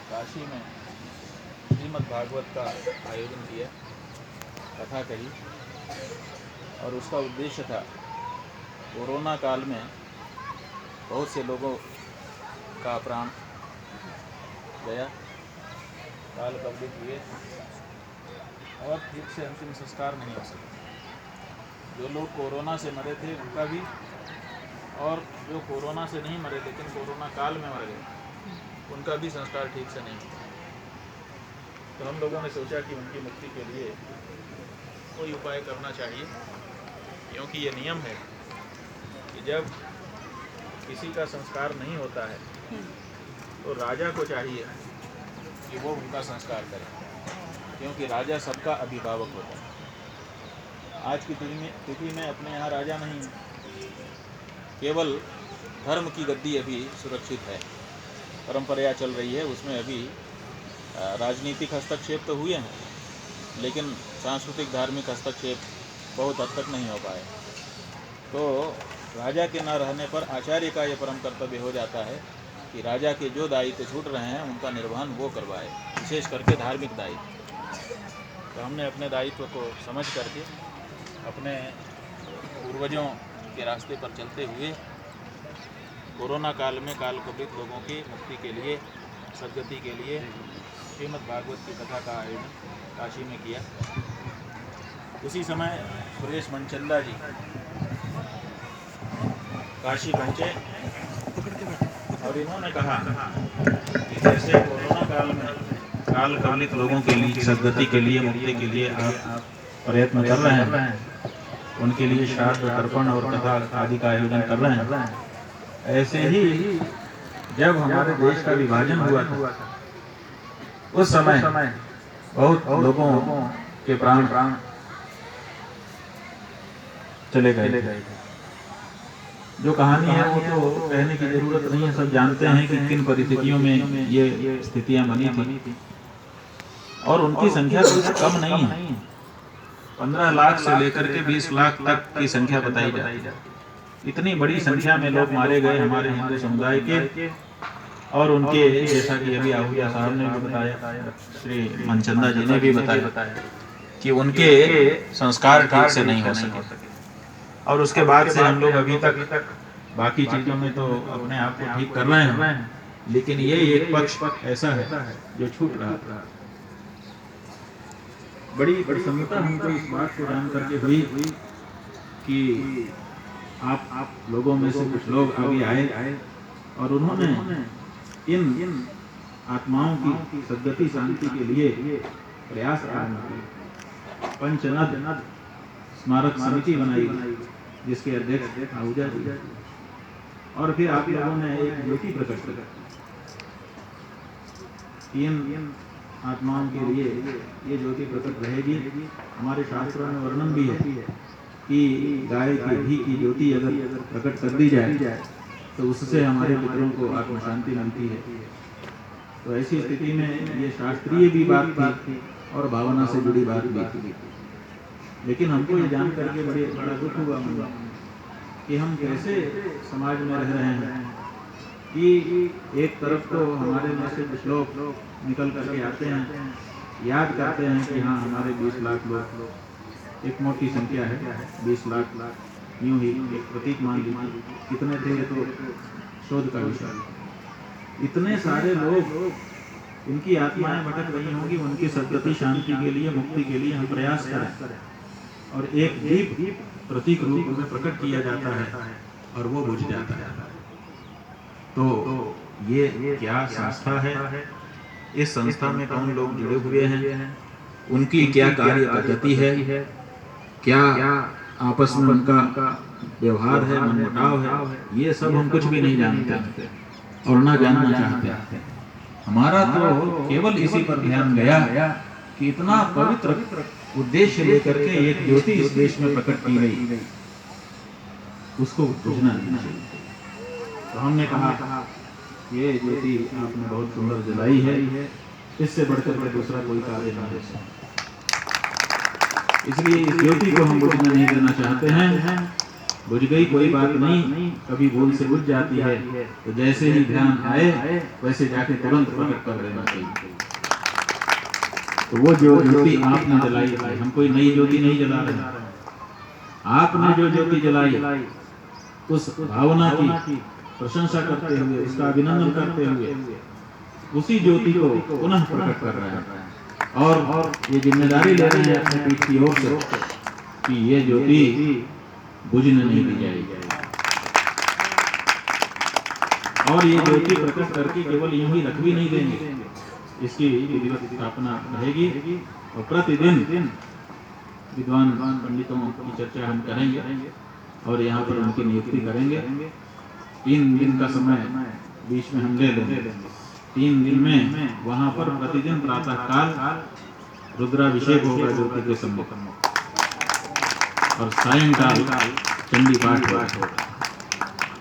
काशी में श्रीमद् भागवत का आयोजन किया, कथा कही, और उसका उद्देश्य था कोरोना काल में बहुत से लोगों का प्राण गया, काल कवलित हुए और ठीक से अंतिम संस्कार नहीं हो सके। जो लोग कोरोना से मरे थे उनका भी, और जो कोरोना से नहीं मरे लेकिन कोरोना काल में मर गए उनका भी संस्कार ठीक से नहीं हुआ। तो हम लोगों ने सोचा कि उनकी मुक्ति के लिए कोई उपाय करना चाहिए, क्योंकि ये नियम है कि जब किसी का संस्कार नहीं होता है तो राजा को चाहिए कि वो उनका संस्कार करे, क्योंकि राजा सबका अभिभावक होता है। आज की तिथि में अपने यहाँ राजा नहीं, केवल धर्म की गद्दी अभी सुरक्षित है, परंपरा चल रही है, उसमें अभी राजनीतिक हस्तक्षेप तो हुए हैं लेकिन सांस्कृतिक धार्मिक हस्तक्षेप बहुत हद तक नहीं हो पाए। तो राजा के न रहने पर आचार्य का यह परम कर्तव्य हो जाता है कि राजा के जो दायित्व छूट रहे हैं उनका निर्वहन वो करवाए, विशेष करके धार्मिक दायित्व। तो हमने अपने दायित्व को समझ करके अपने पूर्वजों के रास्ते पर चलते हुए कोरोना काल में काल कवलित लोगों की मुक्ति के लिए, सद्गति के लिए श्रीमद् भागवत की कथा का आयोजन काशी में किया। उसी समय सुरेश मनचंदा जी काशी पहुँचे और इन्होंने कहा कि जैसे कोरोना काल में काल कवलित लोगों के लिए, सद्गति के लिए, मुक्ति के लिए आप प्रयत्न कर रहे हैं, उनके लिए श्राद्ध, तर्पण और कथा आदि का आयोजन कर रहे हैं, ऐसे ही जब हमारे देश का विभाजन हुआ था उस समय बहुत लोगों के प्राण चले गए थे। जो कहानी है वो तो कहने की जरूरत नहीं है, सब जानते हैं कि किन परिस्थितियों में ये स्थितियां बनी थी, और उनकी संख्या कुछ कम नहीं है। 15 लाख से लेकर के 20 लाख तक की संख्या बताई जाती है। इतनी बड़ी संख्या में लोग मारे गए हमारे हिंदू समुदाय के, और उनके, जैसा कि अभी आहूजा साहब ने भी बताया, श्री मनचंदा जी ने भी बताया कि उनके संस्कार ठीक से नहीं हो सके। और उसके बाद से हम लोग अभी तक बाकी चीजों में तो अपने आप को ठीक कर रहे हैं, लेकिन ये एक पक्ष ऐसा है जो छूट रहा था। बड़ी प्रसन्नता हमको इस बात को जान करके हुई कि आप लोगों में से कुछ लोग आगे आए और उन्होंने इन आत्माओं की सद्गति शांति के लिए प्रयास आरंभ किए। पंचनद स्मारक समिति बनाई जिसके अध्यक्ष आहूजा जी, और फिर आप लोगों ने एक ज्योति प्रकट की। इन आत्माओं के लिए ये ज्योति प्रकट रहेगी। हमारे शास्त्रों में वर्णन भी है कि गाय के घी की ज्योति अगर प्रकट कर दी जाए तो उससे हमारे पितरों को आत्म शांति मिलती है। तो ऐसी स्थिति में ये शास्त्रीय भी बात थी और भावना से जुड़ी बात भी थी। लेकिन हमको ये जान करके बड़ा दुख हुआ कि हम कैसे समाज में रह रहे हैं कि एक तरफ तो हमारे में से कुछ लोग निकल करके आते हैं, याद करते हैं कि हाँ हमारे 20 लाख लोग, एक मोटी संख्या है 20 लाख, यूं ही एक प्रतीक मान लीजिए। कितने थे ये तो शोध का विषय। इतने सारे लोग, इनकी आत्माएं भटक रही होंगी, उनकी सद्गति शांति के लिए, मुक्ति के लिए हम प्रयास करें, और एक दीप प्रतीक रूप में प्रकट किया जाता है और वो बुझ जाता है। तो ये क्या संस्था है, इस संस्था में कौन लोग जुड़े हुए हैं, उनकी क्या कार्य पद्धति है, क्या आपस में उनका व्यवहार है, मनमुटाव है, ये सब हम कुछ भी नहीं जानते और ना जानना चाहते। हमारा तो केवल इसी पर ध्यान गया कि इतना पवित्र उद्देश्य लेकर के एक ज्योति इस देश में प्रकट की गई, उसको बुझना नहीं चाहिए। तो हमने कहा ये ज्योति आपने बहुत सुंदर जलाई है, इससे बढ़कर के दूसरा कोई कार्य नहीं हो सकता। इसलिए इस ज्योति को हम बुझने नहीं देना चाहते हैं बुझ गई कोई बात नहीं, कभी भूल से बुझ जाती है, तो जैसे ही ध्यान आए वैसे जाके तुरंत प्रकट कर देना चाहिए। तो वो जो ज्योति आपने जलाई थी, हम कोई नई ज्योति नहीं जला रहे, आपने जो ज्योति जलाई उस भावना की प्रशंसा करते हुए, उसका अभिनंदन करते हुए उसी ज्योति को पुनः प्रकट कर रहे हैं। और ये जिम्मेदारी ले रहे हैं अपने पीठ की ओर से कि ये ज्योति बुझने नहीं दी जाएगी, और ये ज्योति प्रकट करके केवल यूं ही रख भी नहीं देंगे, इसकी विधिवत स्थापना रहेगी। और प्रतिदिन विद्वान पंडितों की चर्चा हम करेंगे और यहाँ पर उनकी नियुक्ति करेंगे। 3 दिन का समय बीच में हम ले लेंगे। 3 दिन में वहाँ पर प्रतिदिन प्रातः काल रुद्राभिषेक होगा ज्योति के सम्मुख, और सायंकाल चंडी पाठ होगा।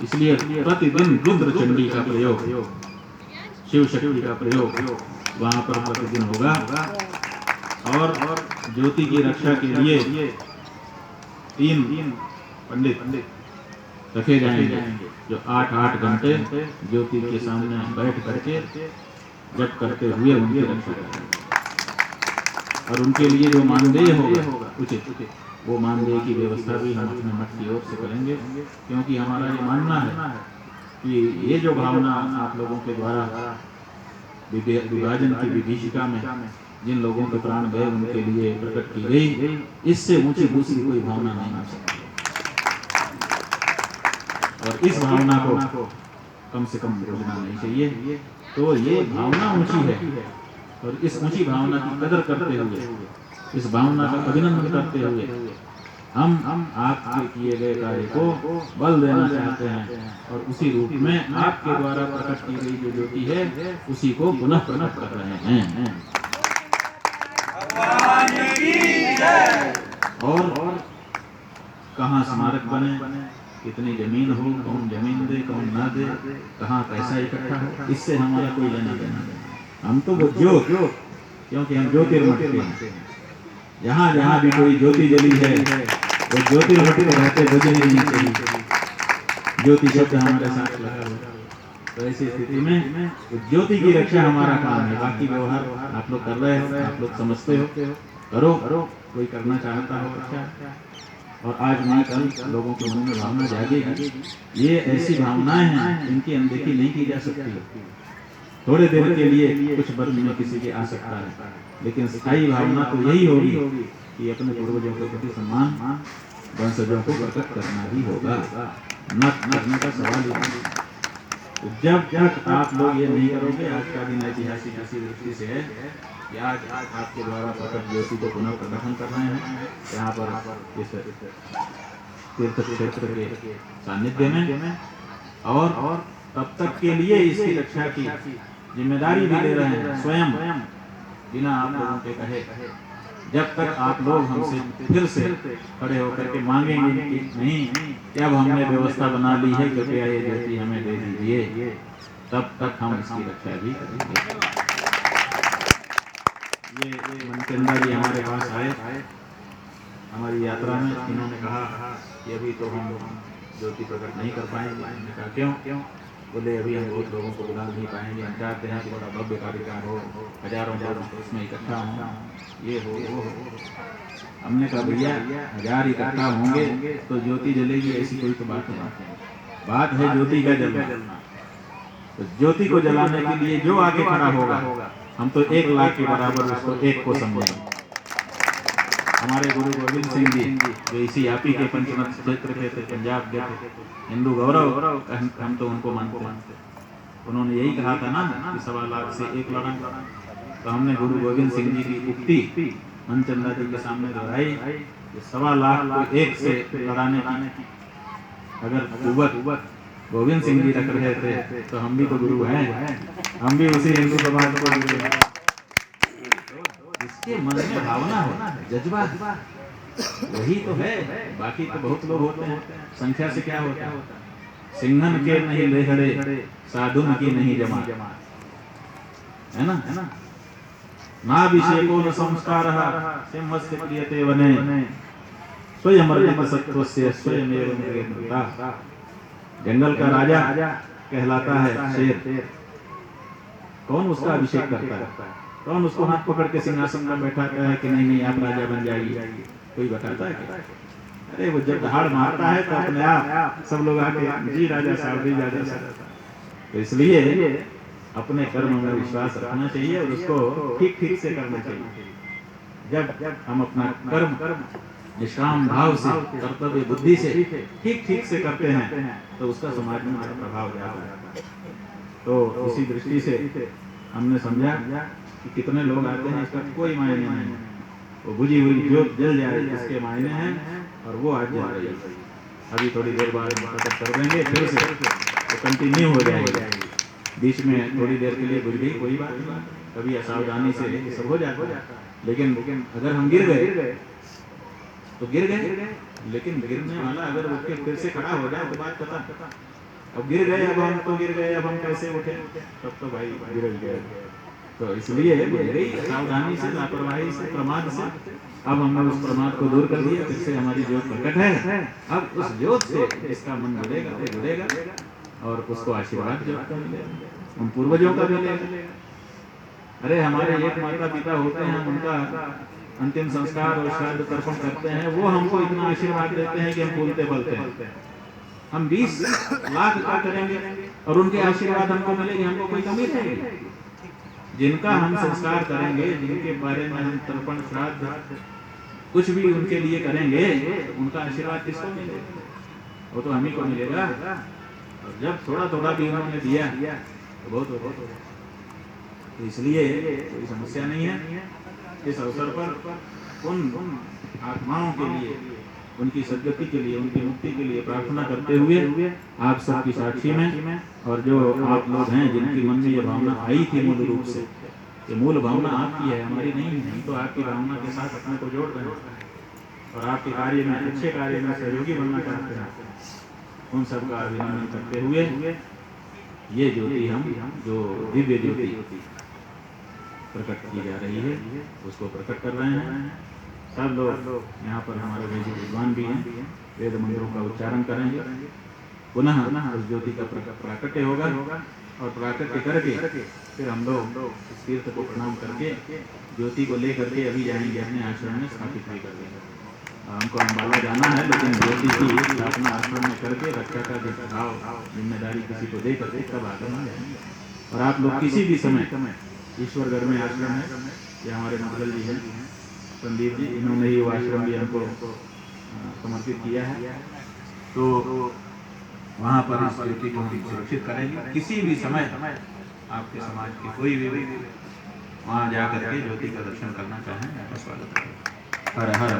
इसलिए प्रतिदिन रुद्र चंडी का प्रयोग, शिव शक्ति का प्रयोग वहाँ पर प्रतिदिन होगा। और ज्योति की रक्षा के लिए 3 पंडित रखे जाएंगे जो 8-8 घंटे ज्योति के सामने बैठ करके जप करते हुए उनकी रक्षा करेंगे। और उनके लिए जो मानदेय होगा उचित, वो मानदेय की व्यवस्था भी हम अपने मठ की ओर से करेंगे, क्योंकि हमारा ये मानना है कि ये जो भावना आप लोगों के द्वारा विभाजन की विभीषिका में जिन लोगों के प्राण गए उनके लिए प्रकट की गई, इससे ऊंची दूसरी कोई भावना नहीं हो सकती। और इस भावना को कम से कम भूलना नहीं चाहिए। तो ये भावना ऊंची है, और इस ऊंची भावना की कदर करते हुए, इस भावना का अभिनंदन करते हुए हम आपके किए गए कार्य को बल देना चाहते हैं, और उसी रूप में आपके द्वारा प्रकट की गई जो ज्योति है उसी को पुनः प्रकट कर रहे हैं। और कहाँ स्मारक बने, कितनी जमीन हो, कौन जमीन दे कौन ना दे, कहाँ पैसा इकट्ठा हो, इससे हमारा कोई लेना देना नहीं। हम तो वो ज्योत, क्योंकि हम ज्योतिर्मठ के हैं, जहाँ जहाँ भी कोई ज्योति जली है वो ज्योतिर्मठ में रहते बुझनी नहीं चाहिए। ज्योति शब्द हमारे साथ लगा हुआ, तो ऐसी स्थिति में ज्योति की रक्षा हमारा काम है। बाकी व्यवहार आप लोग कर रहे हो, आप लोग समझते हो, करो। कोई करना चाहता हो अच्छा, और आज नहीं कल लोगों के मन में भावना जागेगी। ये ऐसी भावनाएं हैं इनकी अनदेखी नहीं की जा सकती। थोड़े देर के लिए कुछ वर्ष में किसी की आ सकता है, लेकिन स्थायी भावना तो यही होगी कि अपने पूर्वजों के प्रति सम्मान वंशजों को प्रकट करना ही होगा, न करने का सवाल ही नहीं। तो जब तक आप लोग ये नहीं करोगे, आज का दिन ऐतिहासिक ऐसी दृष्टि से है कि आज आपके द्वारा प्रकट ज्योति को पुनः प्रकटन कर रहे हैं यहाँ पर इस तीर्थ क्षेत्र के सानिध्य में, और तब तक के लिए इसकी रक्षा की जिम्मेदारी भी ले रहे हैं स्वयं, बिना आप लोगों के कहे। जब तक आप लोग हमसे फिर से खड़े होकर के मांगेंगे कि नहीं, जब हमने व्यवस्था बना ली है कृपया ये ज्योति हमें दे दीजिए, तब तक हम इसकी रक्षा भी करेंगे। ये मनचंदा जी हमारे पास आए हमारी यात्रा में, इन्होंने कहा कि अभी तो हम ज्योति प्रकट नहीं कर पाएंगे। मैंने कहा क्यों? बोले अभी हम बहुत लोगों को बुला नहीं पाएंगे, हम चाहते हैं कि बड़ा भव्य कार्यक्रम हो, हजारों लोग उसमें इकट्ठा हों, ये हो वो हो। हमने कहा भैया 1000 इकट्ठा होंगे तो ज्योति जलेगी, ऐसी कोई तो बात नहीं। बात है ज्योति का जलना। तो ज्योति को जलाने के लिए जो आगे खड़ा होगा, हम तो 1 लाख के बराबर उसको एक को समझेंगे। हमारे गुरु गोविंद सिंह जी जो इसी आप ही के पंचमत क्षेत्र के थे, पंजाब के थे, हिंदू गौरव, हम तो उनको मानते हैं। उन्होंने यही कहा था ना कि 1.25 लाख से 1 लड़ाई। तो हमने गुरु गोविंद सिंह जी की उक्ति मनचंदा जी के सामने दोहराई कि 1.25 लाख को 1 से लड़ाने की अगर कुव्वत गोविंद सिंह जी रख रहे थे तो हम भी तो गुरु हैं, हम भी उसी हिंदू समाज को गुरु हैं। इसके मन में भावना हो, जज्बा, वही तो है। बाकी तो बहुत लोग होते हैं, संख्या से क्या होता है। सिंहन के नहीं लेहड़े, साधुन की नहीं जमा, है ना। नाभिषेको न संस्कारः सिंहस्य क्रियते वने, स्वयं अर्जित सत्वस्य स्वयमेव मृता। जंगल का राजा कहलाता है शेर। कौन उसका अभिषेक करता है? कौन उसको हाथ पकड़ के सिंहासन में बैठाता है कि नहीं नहीं आप राजा बन जाइए? कोई बताता है क्या? अरे वो जब दहाड़ मारता है तो अपने आप सब लोग आके जी राजा साहब, जी राजा साहब। तो इसलिए अपने कर्म में विश्वास रखना चाहिए और उसको ठीक ठीक से करना चाहिए। जब हम अपना कर्म निष्काम भाव से, कर्तव्य बुद्धि से ठीक ठीक से करते हैं तो उसका समाज में बड़ा प्रभाव जाता है। तो इसी दृष्टि से हमने समझा कि कितने लोग आते हैं इसका कोई मायने नहीं है। वो बुझी हुई ज्योत जल जाए इसके मायने हैं, और वो आज जल रही है। अभी थोड़ी देर बाद प्रकट कर देंगे फिर से, तो कंटिन्यू हो जाएगी। बीच में थोड़ी देर के लिए बुझ गई कोई बात नहीं, कभी असावधानी से सब हो जाता है। लेकिन अगर हम गिर गए तो गिर गए, लेकिन गिरने वाला अगर उठ के फिर से खड़ा हो जाए तो बात खत्म। अब गिर गए, अब हम तो गिर गए, अब हम कैसे उठे? तब तो भाई गिर गए। तो इसलिए सावधानी से, लापरवाही से, प्रमाद से अब हमने उस प्रमाद को दूर कर दिया। फिर से हमारी ज्योत प्रकट है। अब उस ज्योत से जिसका मन जुड़ेगा वो जुड़ेगा और उसको आशीर्वाद ज्योत का मिलेगा, उन पूर्वजों का मिलेगा। अरे हमारे एक माता पिता होते हैं, उनका अंतिम संस्कार और श्राद्ध तर्पण करते हैं, वो हमको इतना आशीर्वाद देते हैं कि हम फूलते फलते हैं। हम 20 लाख का करेंगे और उनके आशीर्वाद हमको मिलेंगे, हमको कोई कमी रहेगी? जिनका हम संस्कार करेंगे, जिनके बारे में हम तर्पण श्राद्ध कुछ भी उनके लिए करेंगे, उनका आशीर्वाद किसको मिलेगा? वो तो हम ही को मिलेगा। और जब थोड़ा थोड़ा भी उन्होंने दिया तो बहुत हो गया। तो इसलिए कोई समस्या नहीं है। इस अवसर पर उन आत्माओं के लिए, उनकी सद्गति के लिए, उनकी मुक्ति के लिए प्रार्थना करते हुए आप सबकी साक्षी में, और जो आप लोग हैं जिनकी मन में ये भावना आई थी मूल रूप से, ये मूल भावना आपकी है, हमारी नहीं है। हम तो आपकी भावना के साथ अपने को जोड़ रहे हैं और आपके कार्य में, अच्छे कार्य में सहयोगी बनना चाहते हैं। उन सब का अभिनंदन करते हुए ये ज्योति हम जो दिव्य ज्योति प्रकट की जा रही है उसको प्रकट कर रहे हैं। सब लोग यहाँ पर हमारे वैदिक विद्वान भी हैं, वेद मंत्रों का उच्चारण करेंगे। पुनः उस ज्योति का प्राकट्य होगा और प्राकट्य करके फिर हम लोग इस तीर्थ को प्रणाम करके ज्योति को लेकर के अभी जाएंगे अपने आश्रम में स्थापित भी कर देंगे। हमको अम्बाला जाना है, लेकिन ज्योति की स्थापना आश्रम में करके रक्षा का भाव जिम्मेदारी किसी को दे करके तब आगे हम जाएंगे। और आप लोग किसी भी समय ईश्वरगढ़ में आश्रम है, ये हमारे मुगल जी हैं संदीप जी, इन्होंने ही वो आश्रम भी हमको समर्पित किया है। तो वहाँ पर इस ज्योति को हम सुरक्षित करेंगे। किसी भी समय आपके समाज के कोई भी वहाँ जा करके ज्योति का दर्शन करना चाहें, आपका स्वागत है। हर हर